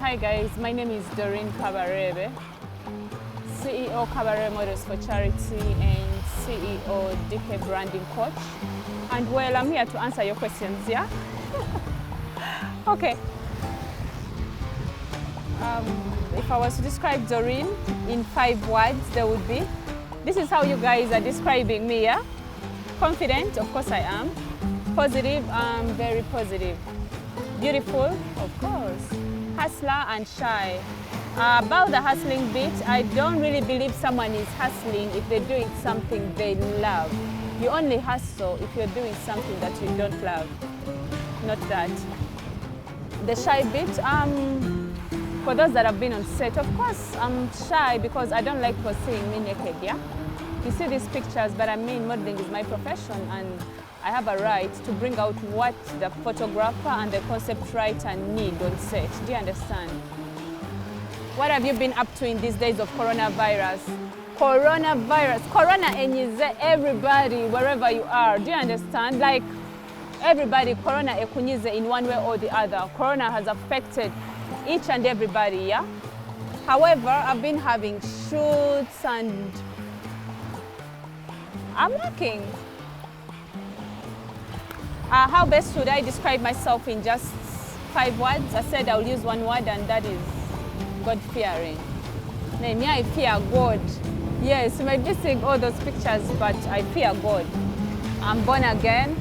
Hi guys, my name is Doreen Kabareebe, CEO Cabaret Models for Charity and CEO DK Branding Coach. And well, I'm here to answer your questions, yeah? Okay. If I was to describe Doreen in 5 words, there would be, this is how you guys are describing me, yeah? Confident, of course I am. Positive, very positive. Beautiful, of course. Hustler and shy. About the hustling bit, I don't really believe someone is hustling if they're doing something they love. You only hustle if you're doing something that you don't love. Not that. The shy bit, for those that have been on set, of course I'm shy because I don't like people seeing me naked, yeah? You see these pictures, but I mean modeling is my profession and I have a right to bring out what the photographer and the concept writer need on set. Do you understand? What have you been up to in these days of coronavirus? Coronavirus, corona enyize everybody wherever you are. Do you understand? Like everybody, corona ekunyize in one way or the other. Corona has affected each and everybody, yeah? However, I've been having shoots and I'm working. How best should I describe myself in just 5 words? I said I'll use 1 word and that is God-fearing. Me, I fear God. Yes, you might be seeing all those pictures, but I fear God. I'm born again.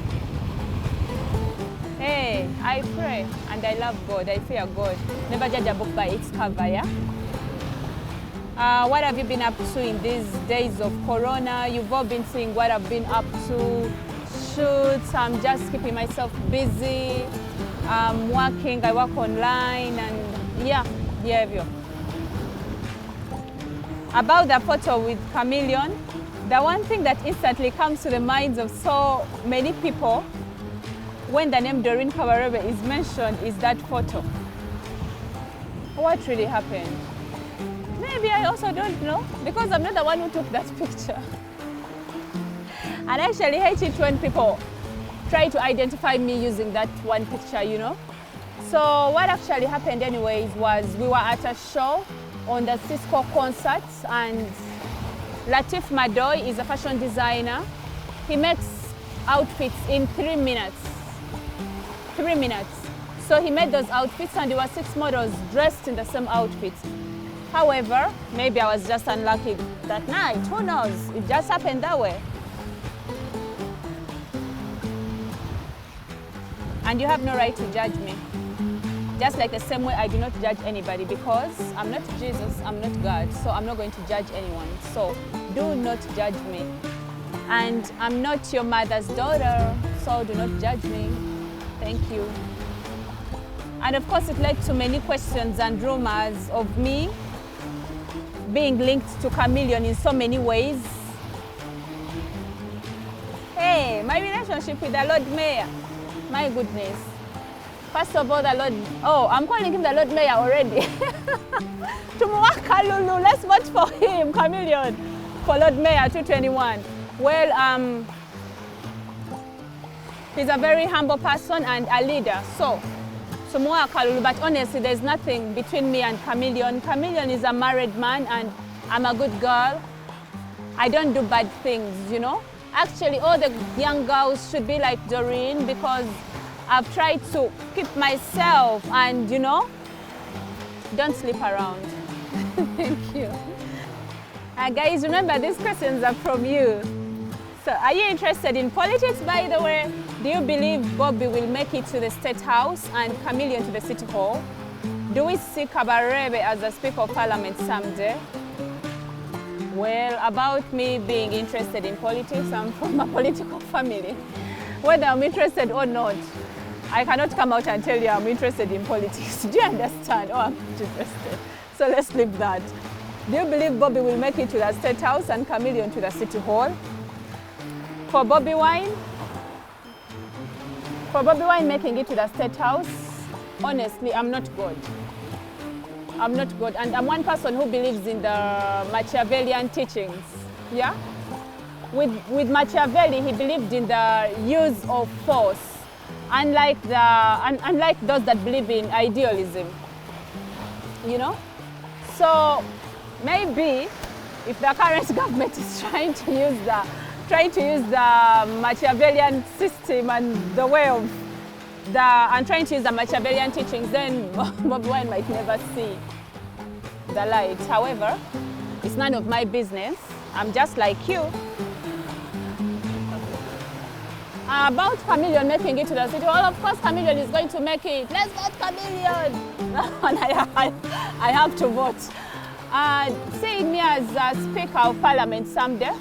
Hey, I pray and I love God. I fear God. Never judge a book by its cover, yeah? What have you been up to in these days of Corona? You've all been seeing what I've been up to. Shoots, I'm just keeping myself busy. I'm working, I work online and yeah, behavior. About the photo with Chameleone, the one thing that instantly comes to the minds of so many people when the name Doreen Kabareebe is mentioned is that photo. What really happened? Maybe I also don't know because I'm not the one who took that picture. And I actually hate it when people try to identify me using that one picture, you know. So what actually happened anyways was we were at a show on the Cisco concert and Latif Madoy is a fashion designer. He makes outfits in 3 minutes. 3 minutes. So he made those outfits and there were 6 models dressed in the same outfits. However, maybe I was just unlucky that night, who knows? It just happened that way. And you have no right to judge me. Just like the same way I do not judge anybody because I'm not Jesus, I'm not God, so I'm not going to judge anyone. So do not judge me. And I'm not your mother's daughter, so do not judge me. Thank you. And of course it led to many questions and rumors of me being linked to Chameleone in so many ways. Hey, my relationship with the Lord Mayor. My goodness. First of all, the Lord, I'm calling him the Lord Mayor already. Tumuwaka Lulu, let's vote for him, Chameleone, for Lord Mayor 221. Well, he's a very humble person and a leader. So, Tumuwaka Lulu, but honestly, there's nothing between me and Chameleone. Chameleone is a married man and I'm a good girl. I don't do bad things, you know. Actually, all the young girls should be like Doreen because I've tried to keep myself and, you know, don't sleep around. Thank you. Guys, remember these questions are from you. So are you interested in politics, by the way? Do you believe Bobi will make it to the State House and Chameleone to the City Hall? Do we see Kabareebe as a Speaker of Parliament someday? Well, about me being interested in politics, I'm from a political family. Whether I'm interested or not, I cannot come out and tell you I'm interested in politics. Do you understand? Oh, I'm not interested. So let's leave that. Do you believe Bobi will make it to the State House and Chameleone to the City Hall? For Bobi Wine making it to the State House, honestly, I'm not God. I'm not God, and I'm one person who believes in the Machiavellian teachings, yeah? With Machiavelli, he believed in the use of force, unlike those that believe in idealism. you know. So maybe if the current government is trying to use the Machiavellian system and the way of trying to use the Machiavellian teachings, then Bobi Wine might never see the light. However, it's none of my business. I'm just like you. About Chameleone making it to the city, well, of course, Chameleone is going to make it. Let's vote Chameleone! And I have to vote. Seeing me as a Speaker of Parliament someday,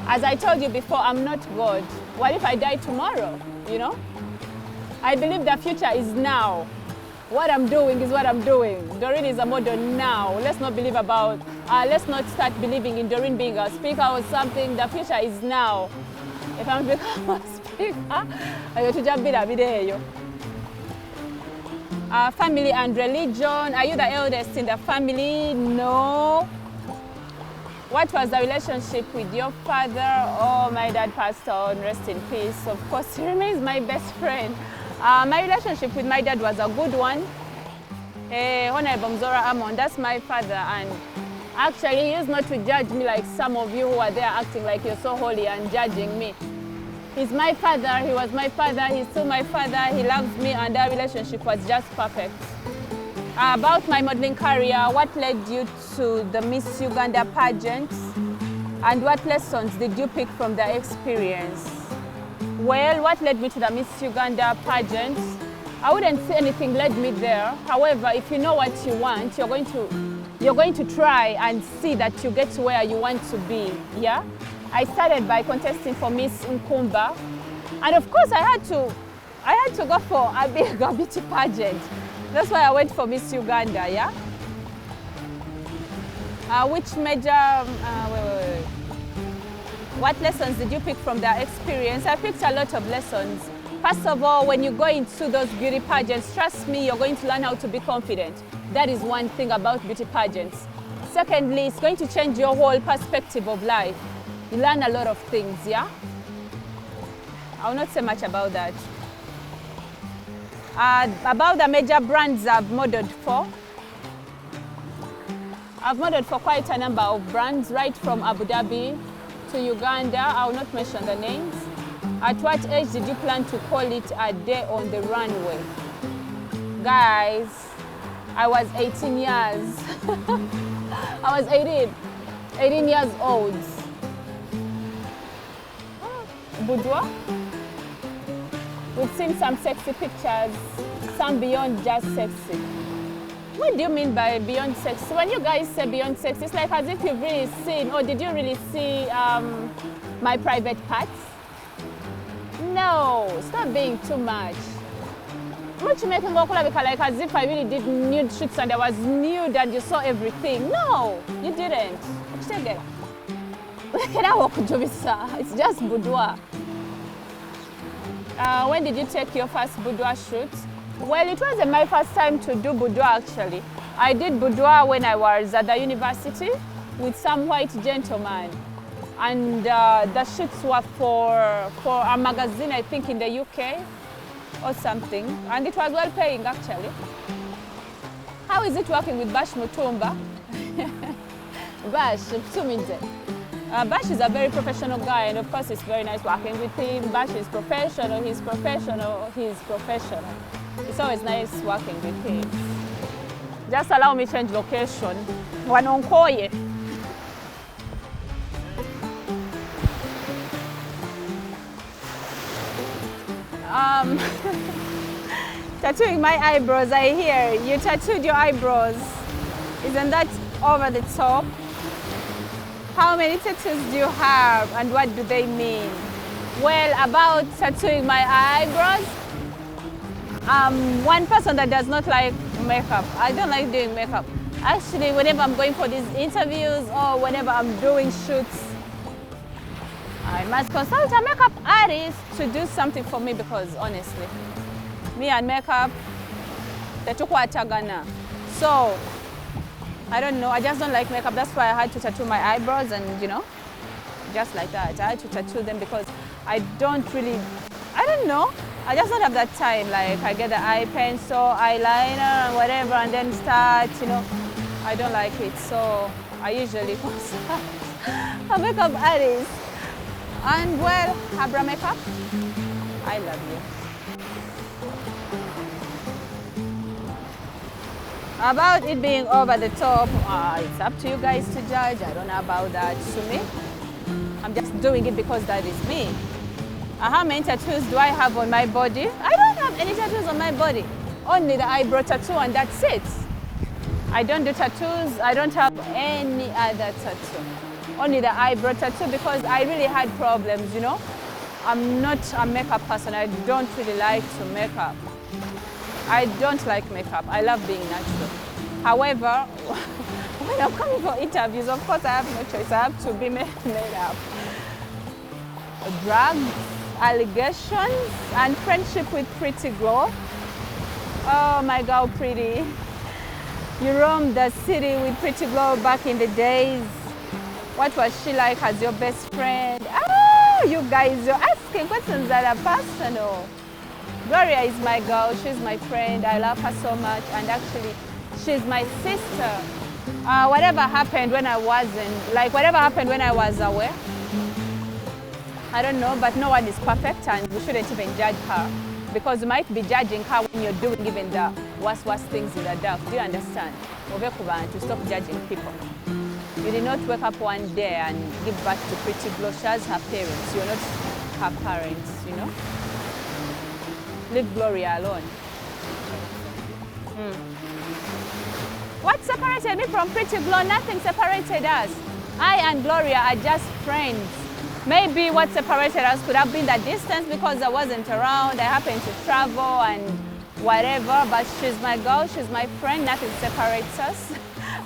as I told you before, I'm not God. What if I die tomorrow, you know? I believe the future is now. What I'm doing is what I'm doing. Doreen is a model now. Let's not let's not start believing in Doreen being a speaker or something. The future is now. If I'm become a speaker, I got to jump in a video. Family and religion. Are you the eldest in the family? No. What was the relationship with your father? Oh, my dad passed on, rest in peace. Of course, he remains my best friend. My relationship with my dad was a good one. Honorable Mzora Amon, that's my father, and actually he used not to judge me like some of you who are there acting like you're so holy and judging me. He's my father, he was my father, he's still my father, he loves me, and our relationship was just perfect. About my modeling career, what led you to the Miss Uganda pageant, and what lessons did you pick from the experience? Well, what led me to the Miss Uganda pageant? I wouldn't say anything led me there. However, if you know what you want, you're going to try and see that you get to where you want to be. Yeah? I started by contesting for Miss Nkumba, and of course I had to go for a big beauty pageant. That's why I went for Miss Uganda. Yeah. Which major? Wait. What lessons did you pick from that experience? I picked a lot of lessons. First of all, when you go into those beauty pageants, trust me, you're going to learn how to be confident. That is one thing about beauty pageants. Secondly, it's going to change your whole perspective of life. You learn a lot of things, yeah? I will not say much about that. About the major brands I've modeled for. I've modeled for quite a number of brands, right from Abu Dhabi to Uganda. I will not mention the names. At what age did you plan to call it a day on the runway? Guys, I was 18 years. I was 18 years old. Boudoir? We've seen some sexy pictures, some beyond just sexy. What do you mean by beyond sexy? When you guys say beyond sexy, it's like as if you've really seen, or did you really see my private parts? No, stop being too much. What you making look like as if I really did nude shoots and I was nude and you saw everything? No, you didn't. It's just boudoir. When did you take your first boudoir shoot? Well, it wasn't my first time to do boudoir actually. I did boudoir when I was at the university with some white gentleman. And the shoots were for a magazine, I think in the UK or something. And it was well paying actually. How is it working with Bash Mutumba? Bash is a very professional guy, and of course it's very nice working with him. Bash is professional, he's professional, he's professional. It's always nice working with him. Just allow me change location. Wanonkoye. Tattooing my eyebrows, I hear. You tattooed your eyebrows. Isn't that over the top? How many tattoos do you have and what do they mean? Well, about tattooing my eyebrows, one person that does not like makeup. I don't like doing makeup. Actually, whenever I'm going for these interviews or whenever I'm doing shoots, I must consult a makeup artist to do something for me because honestly, me and makeup, so I don't know, I just don't like makeup. That's why I had to tattoo my eyebrows and just like that. I had to tattoo them because I don't know, I just don't have that time. Like I get the eye pencil, eyeliner and whatever and then start, I don't like it, so I usually consult a makeup artist. And well, Abra Makeup, I love you. About it being over the top, it's up to you guys to judge. I don't know about that. To me, I'm just doing it because that is me. How many tattoos do I have on my body? I don't have any tattoos on my body. Only the eyebrow tattoo and that's it. I don't do tattoos. I don't have any other tattoo. Only the eyebrow tattoo because I really had problems, you know. I'm not a makeup person. I don't really like to make up. I don't like makeup. I love being natural. However, when I'm coming for interviews, of course I have no choice. I have to be made up. Drugs, allegations, and friendship with Pretty Glow. Oh my God, Pretty. You roamed the city with Pretty Glow back in the days. What was she like as your best friend? Oh, you guys, you're asking questions that are personal. Gloria is my girl, she's my friend, I love her so much, and actually, she's my sister. Whatever happened when I wasn't, like whatever happened when I was aware, I don't know, but no one is perfect and we shouldn't even judge her. Because you might be judging her when you're doing even the worst things in the dark. Do you understand? To stop judging people. You did not wake up one day and give birth to Pretty Glow. She has her parents, you're not her parents, you know? Leave Gloria alone. What separated me from Pretty Glow? Nothing separated us. I and Gloria are just friends. Maybe what separated us could have been the distance because I wasn't around. I happened to travel and whatever, but she's my girl, she's my friend. Nothing separates us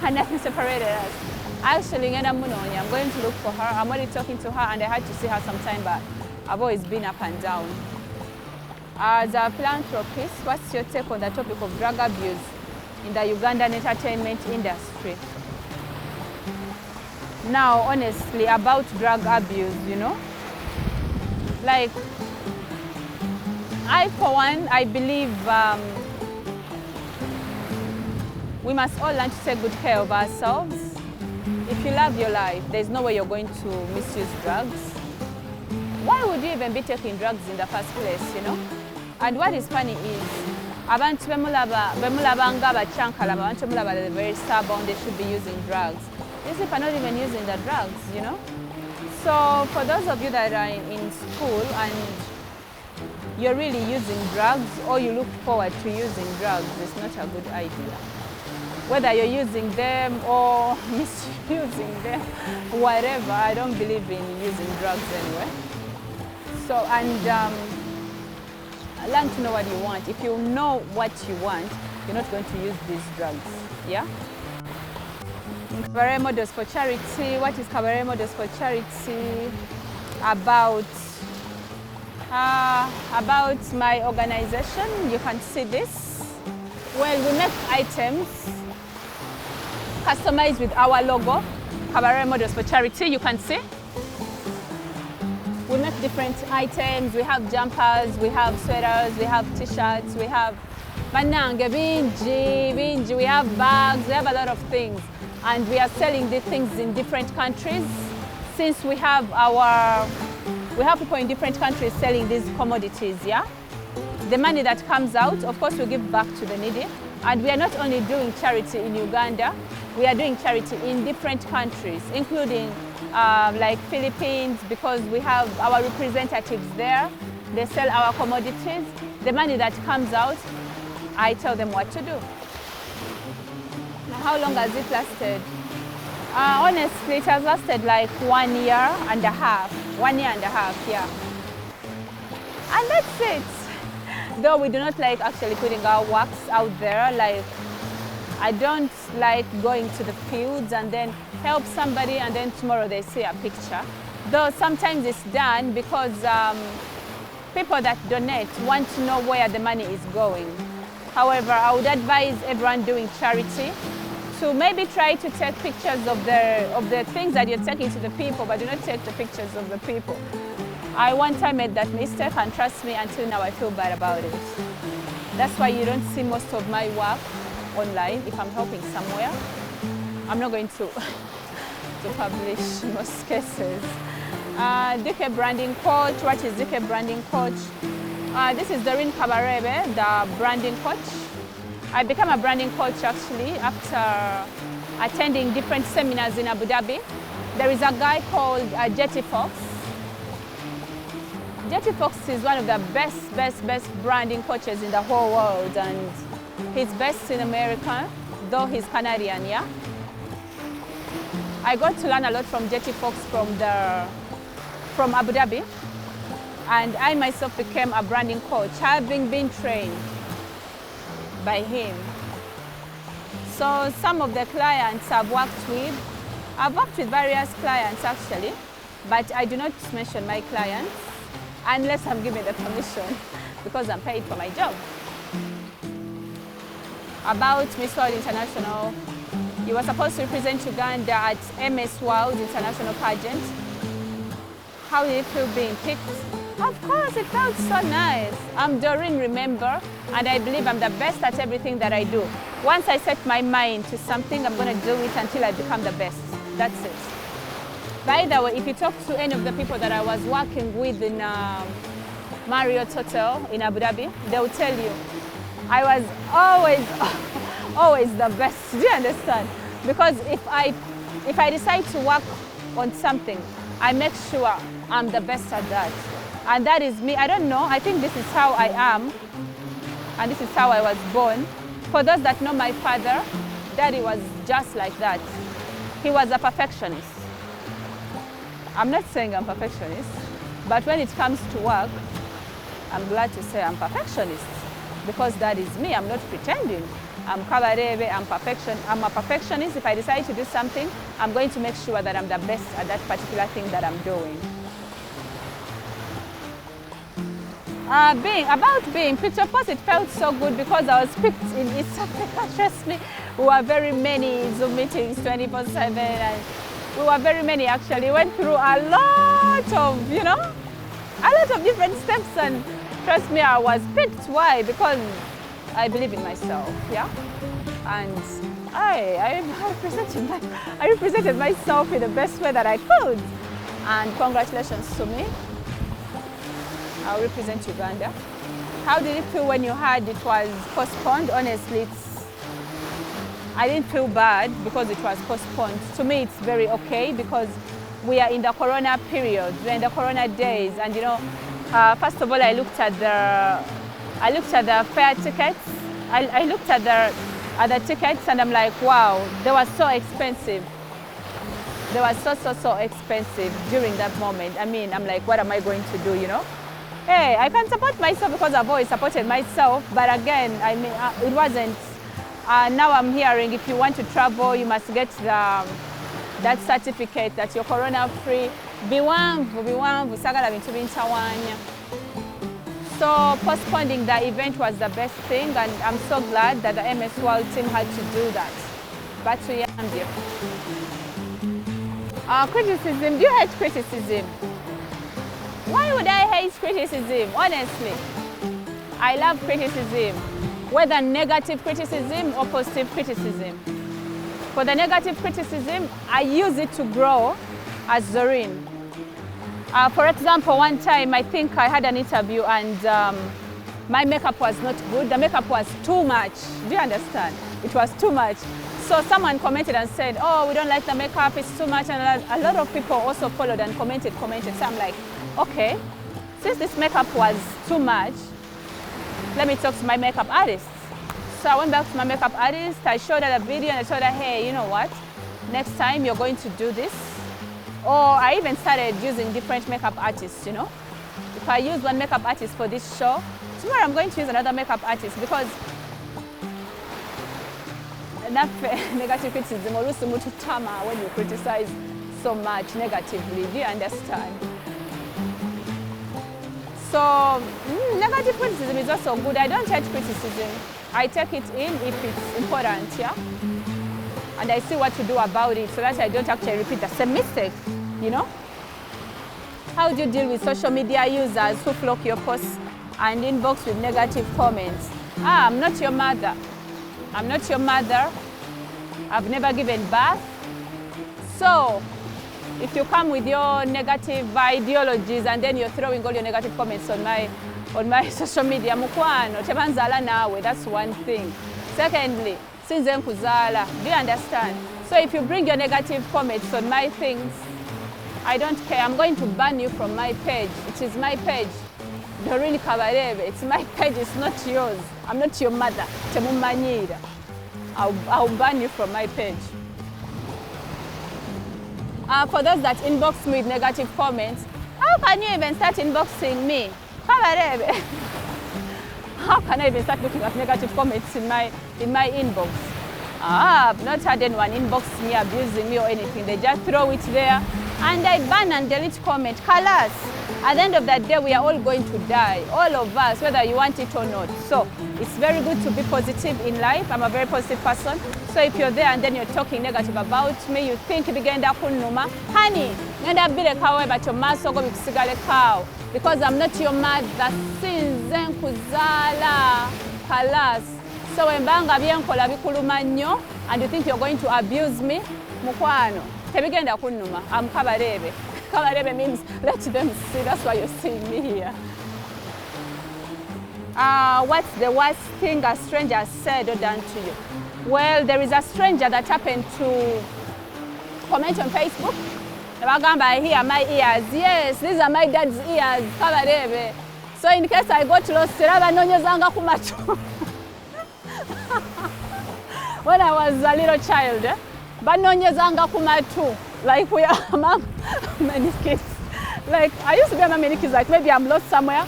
and nothing separated us. Actually, I'm going to look for her. I'm already talking to her and I had to see her sometime, but I've always been up and down. As a philanthropist, what's your take on the topic of drug abuse in the Ugandan entertainment industry? Now, honestly, about drug abuse, you know, like, I, for one, I believe we must all learn to take good care of ourselves. If you love your life, there's no way you're going to misuse drugs. Why would you even be taking drugs in the first place, you know? And what is funny is, abantu bemulaba nga bachankalaba, abantu bemulaba they're very stubborn, they should be using drugs. These people are not even using the drugs, you know? So for those of you that are in school and you're really using drugs or you look forward to using drugs, it's not a good idea. Whether you're using them or misusing them, whatever, I don't believe in using drugs anyway. So, and learn to know what you want. If you know what you want, you're not going to use these drugs, yeah? Kabareebe Models for Charity. What is Kabareebe Models for Charity? About my organization, you can see this. Well, we make items customized with our logo, Kabareebe Models for Charity, you can see. We make different items. We have jumpers, we have sweaters, we have t-shirts, we have banange, binji, we have bags, we have a lot of things. And we are selling these things in different countries. Since we have people in different countries selling these commodities, yeah? The money that comes out, of course, we give back to the needy. And we are not only doing charity in Uganda, we are doing charity in different countries, including like Philippines, because we have our representatives there. They sell our commodities. The money that comes out, I tell them what to do. How long has it lasted? Honestly, it has lasted like 1 year and a half. 1 year and a half, yeah. And that's it. Though we do not like actually putting our works out there, like I don't like going to the fields and then help somebody and then tomorrow they see a picture. Though sometimes it's done because people that donate want to know where the money is going. However, I would advise everyone doing charity to maybe try to take pictures of the things that you're taking to the people, but do not take the pictures of the people. I one time made that mistake, and trust me, until now I feel bad about it. That's why you don't see most of my work online if I'm helping somewhere. I'm not going to, to publish most cases. DK branding coach. What is DK branding coach? This is Doreen Kabareebe, the branding coach. I became a branding coach actually after attending different seminars in Abu Dhabi. There is a guy called Jetty Fox. Jetty Fox is one of the best branding coaches in the whole world, and he's best in America, though he's Canadian, yeah? I got to learn a lot from Jetty Fox from Abu Dhabi, and I myself became a branding coach, having been trained by him. So some of the clients I've worked with various clients actually, but I do not mention my clients unless I'm given the permission because I'm paid for my job. About Miss World International, you were supposed to represent Uganda at MS World International Pageant. How did it feel being picked? Of course, it felt so nice. I'm Doreen, remember, and I believe I'm the best at everything that I do. Once I set my mind to something, I'm going to do it until I become the best. That's it. By the way, if you talk to any of the people that I was working with in Marriott Hotel in Abu Dhabi, they will tell you I was always the best. Do you understand? Because if I decide to work on something, I make sure I'm the best at that. And that is me. I don't know. I think this is how I am. And this is how I was born. For those that know my father, Daddy was just like that. He was a perfectionist. I'm not saying I'm perfectionist, but when it comes to work, I'm glad to say I'm perfectionist because that is me. I'm not pretending. I'm Kabareebe, I'm a perfectionist. If I decide to do something, I'm going to make sure that I'm the best at that particular thing that I'm doing. About being picked, of course, it felt so good because I was picked in East Africa. Trust me, we were very many Zoom meetings 24/7, and we were very many actually. We went through a lot of, a lot of different steps, and trust me, I was picked. Why? Because I believe in myself, yeah? And I represented myself in the best way that I could. And congratulations to me. I'll represent Uganda. How did it feel when you heard it was postponed? Honestly, I didn't feel bad because it was postponed. To me, it's very okay because we are in the Corona period, we're in the Corona days, and first of all, I looked at the fare tickets. I looked at the tickets, and I'm like, wow, they were so expensive. They were so expensive during that moment. I mean, I'm like, what am I going to do? Hey, I can support myself because I've always supported myself, but again, I mean, it wasn't. Now I'm hearing if you want to travel, you must get that certificate that you're corona-free. Biwanvu, sagala bintu bintawanya. So postponing the event was the best thing, and I'm so glad that the MS World team had to do that. But to Yambia. Criticism, do you hate criticism? Why would I hate criticism? Honestly, I love criticism, whether negative criticism or positive criticism. For the negative criticism, I use it to grow as Doreen. For example, one time I think I had an interview and my makeup was not good. The makeup was too much. Do you understand? It was too much. So someone commented and said, oh, we don't like the makeup, it's too much. And a lot of people also followed and commented. So I'm like, okay, since this makeup was too much, let me talk to my makeup artist. So I went back to my makeup artist, I showed her the video and I told her, hey, you know what? Next time you're going to do this. Or I even started using different makeup artists, If I use one makeup artist for this show, tomorrow I'm going to use another makeup artist because enough negative criticism or when you criticize so much negatively. Do you understand? So negative criticism is also good. I don't hate criticism. I take it in if it's important, yeah? And I see what to do about it so that I don't actually repeat the same mistake, How do you deal with social media users who flock your posts and inbox with negative comments? I'm not your mother. I'm not your mother. I've never given birth. So if you come with your negative ideologies and then you're throwing all your negative comments on my social media, mukwano, tebanzala nawe, that's one thing. Secondly, sinze nkuzala, do you understand? So if you bring your negative comments on my things, I don't care. I'm going to ban you from my page. It is my page. Doreen Kabareebe, it's my page, it's not yours. I'm not your mother. Temumanyira. I'll ban you from my page. For those that inbox me with negative comments, how can you even start inboxing me? Kabareebe. How can I even start looking at negative comments in my inbox? I've not had anyone inbox me abusing me or anything. They just throw it there and I ban and delete comment. Kalas. At the end of that day, we are all going to die. All of us, whether you want it or not. So it's very good to be positive in life. I'm a very positive person. So if you're there and then you're talking negative about me, you think bigenda kunuma, honey, ngenda bile kawe bacho maso go bikusigale kao. Because I'm not your mother. Sinze nkuzala. Kalas. So embanga byenkola bikuluma nnyo and you think you're going to abuse me, mukwano. Tebigenda kunuma. I'm Kabareebe. Kabareebe means let them see. That's why you're seeing me here. What's the worst thing a stranger said or done to you? Well, there is a stranger that happened to comment on Facebook. I hear my ears. Yes, these are my dad's ears. Kabareebe. So in case I got lost, when I was a little child, banonyezanga kumatu. Like we are among many kids. Like I used to be among many kids, like maybe I'm lost somewhere.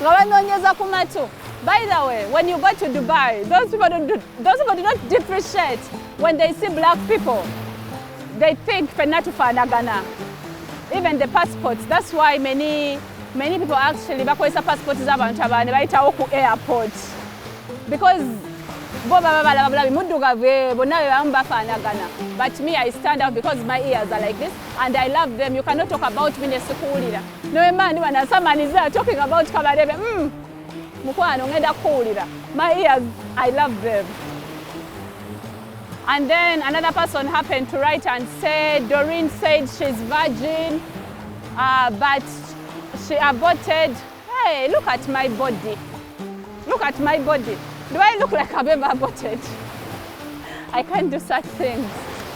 By the way, when you go to Dubai, those people do not depreciate when they see black people. They think Fenatufanagana. Even the passports. That's why many people actually bakwesa passports abantu abane bayitawo ku airport. Because but me, I stand out because my ears are like this and I love them. You cannot talk about me in a school. No man, when someone is there talking about Kabareebe, my ears, I love them. And then another person happened to write and say, Doreen said she's virgin, but she aborted. Hey, look at my body. Look at my body. Do I look like I've ever aborted? I can't do such things.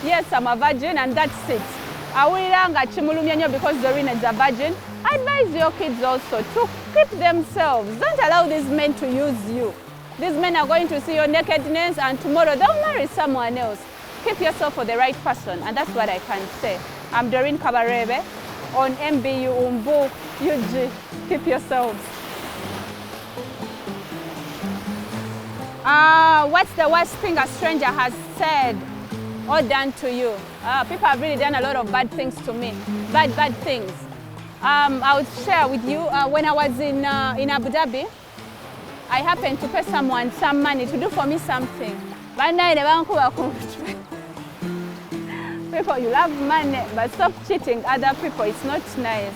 Yes, I'm a virgin and that's it. Because Doreen is a virgin. Advise your kids also to keep themselves. Don't allow these men to use you. These men are going to see your nakedness and tomorrow they'll marry someone else. Keep yourself for the right person, and that's what I can say. I'm Doreen Kabareebe on MBU.UG. Keep yourselves. What's the worst thing a stranger has said or done to you? People have really done a lot of bad things to me. Bad things. I would share with you, when I was in Abu Dhabi, I happened to pay someone some money to do for me something. People, you love money, but stop cheating other people. It's not nice.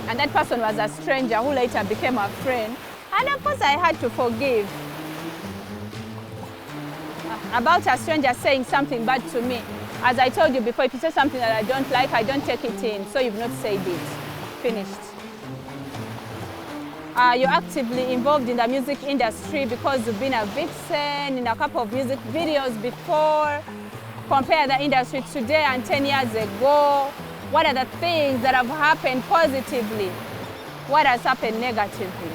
And that person was a stranger who later became a friend. And of course, I had to forgive. About a stranger saying something bad to me, as I told you before, if you say something that I don't like, I don't take it in. So you've not said it. Finished. You're actively involved in the music industry because you've been a vixen in a couple of music videos before. Compare the industry today and 10 years ago. What are the things that have happened positively? What has happened negatively?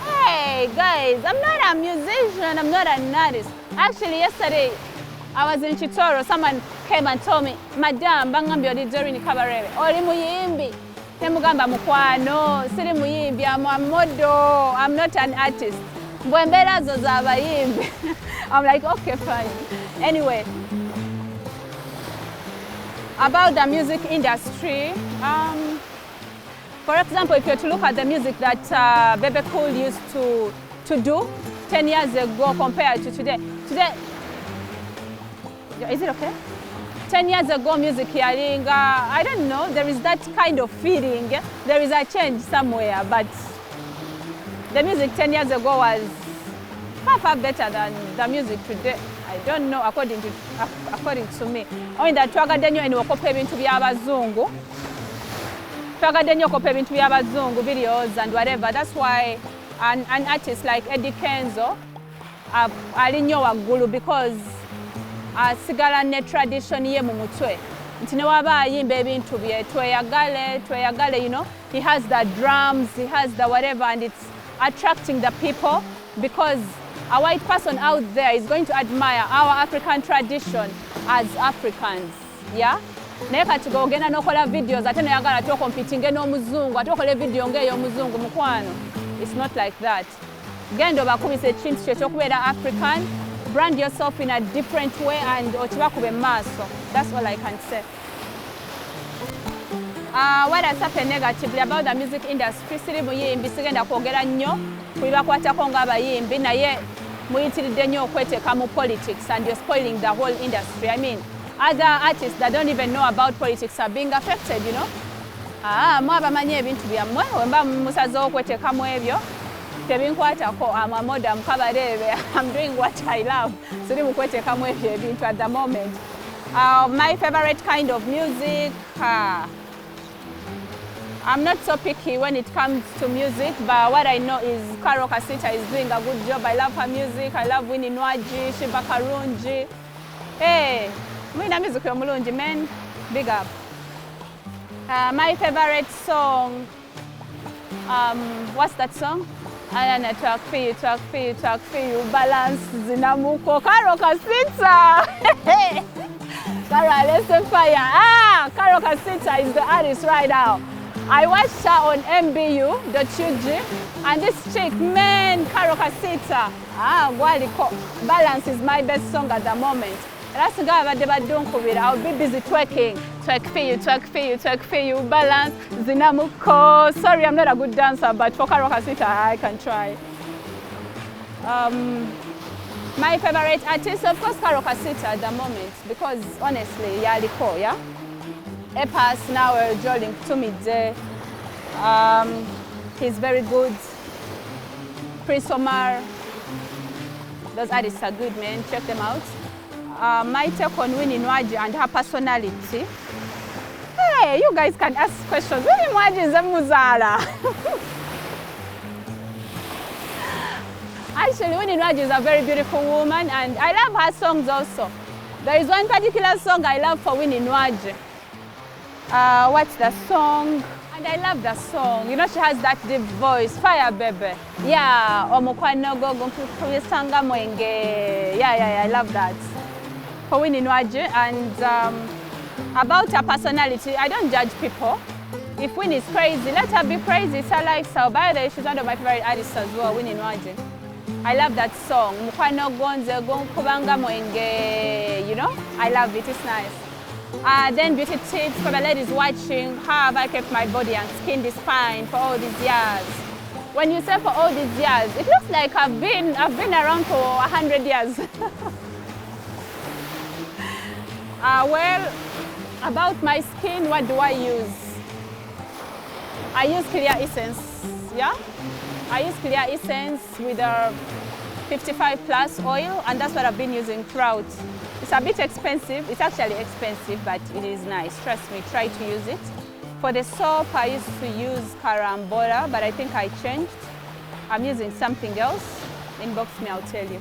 Hey guys, I'm not a musician, I'm not an artist. Actually yesterday, I was in Chitoro, someone came and told me, Madam, bangambi odi Doreen Kabareebe, oli muyimbi. Temugamba mukwano, siri muyimbi, I'm a model, I'm not an artist. Mbwembera zoza abayimbi. I'm like, okay, fine. Anyway, about the music industry, for example, if you're to look at the music that Bebe Cool used to do 10 years ago compared to today. Today, is it okay? 10 years ago, music hearing, I don't know, there is that kind of feeling. There is a change somewhere, but the music 10 years ago was far better than the music today. I don't know according to me. Only that twagadde nnyo eno okopa ebintu by'abazungu. Twagadde nnyo okopa ebintu by'abazungu, videos and whatever. That's why an artist like Eddie Kenzo ali nnyo waggulu because asigala ne tradition ye mu mutwe. Nti ne waba ayimba ebintu bye tweyagale, you know. He has the drums, he has the whatever, and it's attracting the people because a white person out there is going to admire our African tradition as Africans, yeah? Naye kati gogenda n'okola videos ate noyagala tokompitinge n'omuzungu ate okole video ng'eyo omuzungu mukwano. It's not like that. Genda obakubisa ekintu kyo ky'okubeera African, brand yourself in a different way and okibakube maaso. That's all I can say. What has happened negatively about the music industry, siri muyimbi sigenda kwogera nnyo kubibakwatako ng'abayimbi naye muyitiridde nnyo okweteeka mu politics and you're spoiling the whole industry. I mean, other artists that don't even know about politics are being affected, you know. Mwabamanyi ebintu byammwe wemba musazeewo okweteekamu ebyo tebinkwatako. I'm a Madam Kabareebe. I'm doing what I love. Siri mu kweteekamu ebyo ebintu at the moment. My favorite kind of music, I'm not so picky when it comes to music, but what I know is Karo Kasita is doing a good job. I love her music. I love Winnie Nwaji, Shiba Karungi. Hey, mwina music yo mulungi, man. Big up. My favorite song, what's that song? Alana talk for you, balance zinamuko. Karo Kasita. Karo, let's fire. Karo Kasita is the artist right now. I watched her on MBU.UG and this chick, man, Karo Kasita. Balance is my best song at the moment. That's the guy that I'll be busy twerking. Twerk for you, balance, zinamuko. Sorry, I'm not a good dancer, but for Karo Kasita, I can try. My favorite artist, of course, Karo Kasita at the moment, because honestly, yaliko, yeah? Epas now Joling Tumidze. He's very good. Prince Omar. Those artists are good, man. Check them out. My take on Winnie Nwaji and her personality. Hey, you guys can ask questions. Winnie Nwaji is a muzala. Actually, Winnie Nwaji is a very beautiful woman, and I love her songs also. There is one particular song I love for Winnie Nwaji. What's the song? And I love the song. You know, she has that deep voice. Fire, baby. Yeah. Yeah, I love that. For Winnie Nwaji. And about her personality, I don't judge people. If Winnie is crazy, let her be crazy. It's her lifestyle. By the way, she's one of my favorite artists as well, Winnie Nwaji. I love that song. You know, I love it. It's nice. Then beauty tips for the ladies watching. How have I kept my body and skin this fine for all these years? When you say for all these years, it looks like I've been around for 100 years. Well, about my skin, what do I use? I use Clear Essence, yeah? I use Clear Essence with a 55 plus oil, and that's what I've been using throughout. It's a bit expensive. It's actually expensive, but it is nice. Trust me, try to use it. For the soap, I used to use Carambola, but I think I changed. I'm using something else. Inbox me, I'll tell you.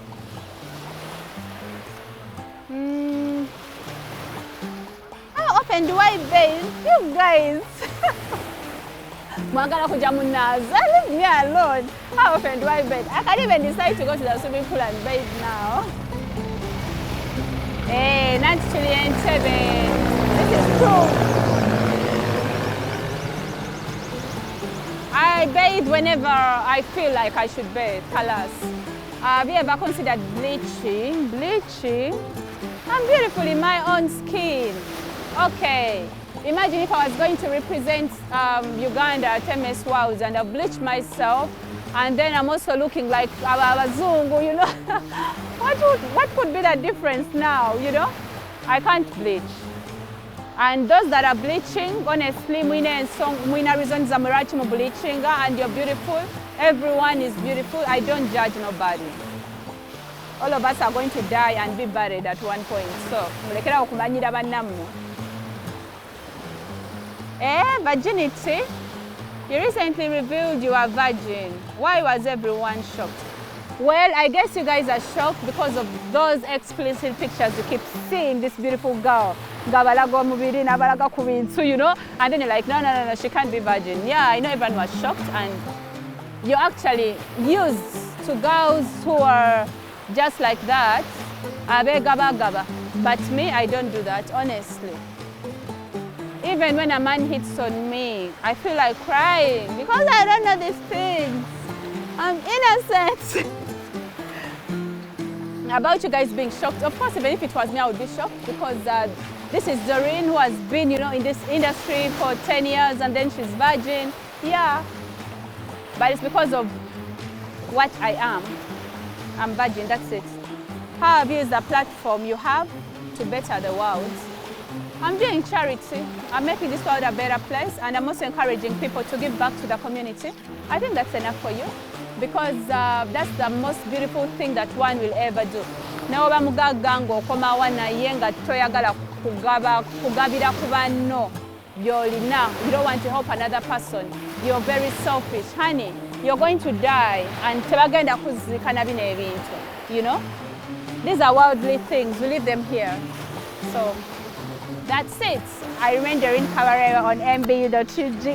How often do I bathe? You guys. Leave me alone. How often do I bathe? I can't even decide to go to the swimming pool and bathe now. Hey, that's Chameleone 7. This is true. I bathe whenever I feel like I should bathe. Kalas. Have you ever considered bleaching? Bleaching? I'm beautiful in my own skin. Okay. Imagine if I was going to represent Uganda at MS Worlds and I bleached myself, and then I'm also looking like Abazungu, you know. What could be the difference now, you know? I can't bleach. And those that are bleaching, honestly, mwina reasons zamurachi mu bleaching, and you're beautiful. Everyone is beautiful. I don't judge nobody. all of us are going to die and be buried at one point. So, mulekera okumanyira bannammwe. Virginity. You recently revealed you are virgin. Why was everyone shocked? Well, I guess you guys are shocked because of those explicit pictures you keep seeing this beautiful girl. You know, and then you're like, no, she can't be virgin. Yeah, I know everyone was shocked, and you're actually used to girls who are just like that. But me, I don't do that, honestly. Even when a man hits on me, I feel like crying because I don't know these things. I'm innocent. About you guys being shocked, of course, even if it was me, I would be shocked because this is Doreen, who has been, in this industry for 10 years and then she's virgin. Yeah, but it's because of what I am. I'm virgin, that's it. How have you used the platform you have to better the world? I'm doing charity. I'm making this world a better place, and I'm also encouraging people to give back to the community. I think that's enough for you, because that's the most beautiful thing that one will ever do. Now, you don't want to help another person. You're very selfish. Honey, you're going to die, and you know? These are worldly things. We leave them here. So that's it. I remain Doreen Kabareebe on MBU.UG.